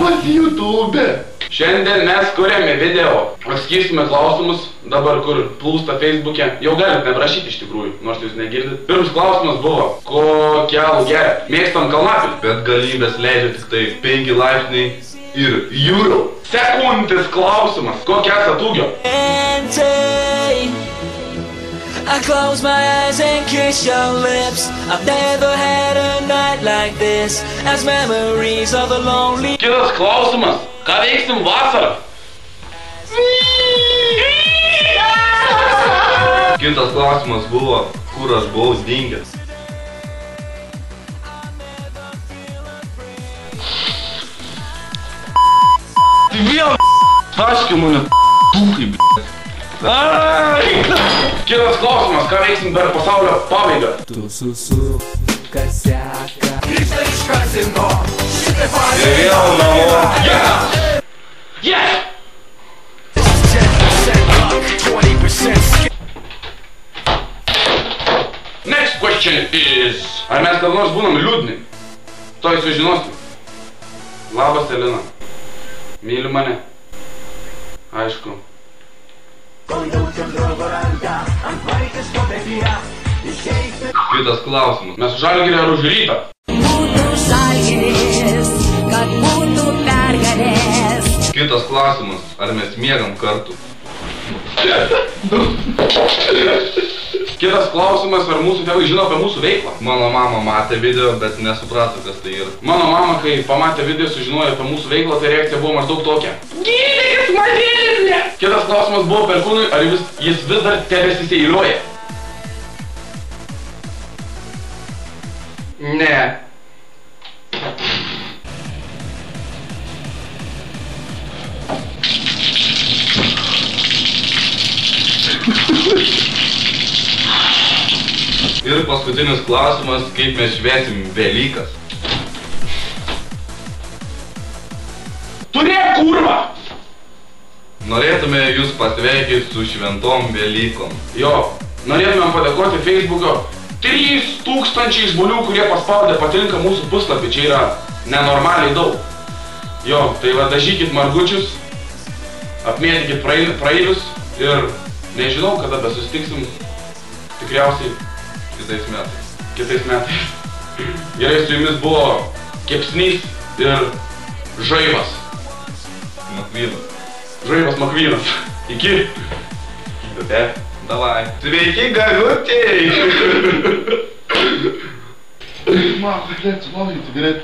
Labas YouTube. Šiandien mes kuriame video. Atskirstime klausimus, dabar kur plūsta Facebook'e. Jau galit neprašyti iš tikrųjų, nors jūs negirdit. Pirmas klausimas buvo, kokią alų geria? Mėgstam kalnapilį, bet galimybės leidžia tik tai 5 laipsniai ir jūrų. Sekundės klausimas, kokią esat ūgio? I close my eyes and kiss your lips. I've never had a night like this. As memories of a lonely. Kitas klausimas, ką veiksim vasarą? Kitas klausimas buvo, kur aš buvau dingęs. Tai vėl taškė mane duhai, b***. Kitas klausimas, ką veiksim per pasaulio pabaigą? Tu susuka seka. Grįžta iš kazino. Ir vėl namo. Yeah! Yeah! 10% luck, 20% skill. Next question is, ar mes kada nors būnam liūdni? Toj sužinosim. Labas, Elina. Myli mane? Aišku. Kitas klausimas. Mes Žalgirį ar už Rytą? Kitas klausimas. Ar mes miegam kartu? Kitas klausimas, ar mūsų tėvai žino apie mūsų veiklą? Mano mama matė video, bet nesuprato, kas tai yra. Mano mama, kai pamatė video, sužinojo apie mūsų veiklą, tai reakcija buvo maždaug tokia. Gydykis, mažėlė! Kitas klausimas buvo Perkūnui, ar jis vis dar tebesiseiliuoja? Ne. Ir paskutinis klausimas, kaip mes švęsim Velykas. Turėk kurva! Norėtume jūs pasveikinti su šventom Velykom. Jo, norėtume padėkoti Facebook'o 3000 žmonių, kurie paspaudė patinka mūsų puslapį. Čia yra nenormaliai daug. Jo, tai va dažykit margučius, apmėtykit praeivius ir nežinau, kada besusitiksim. Tikriausiai kitais metais. Gerai, su jumis buvo Kepsnys ir Žaibas. Makvynas. Žaibas Makvynas. Iki. Dute. Davai. Sveiki, gagutėj. Man, блядь, слава тебе,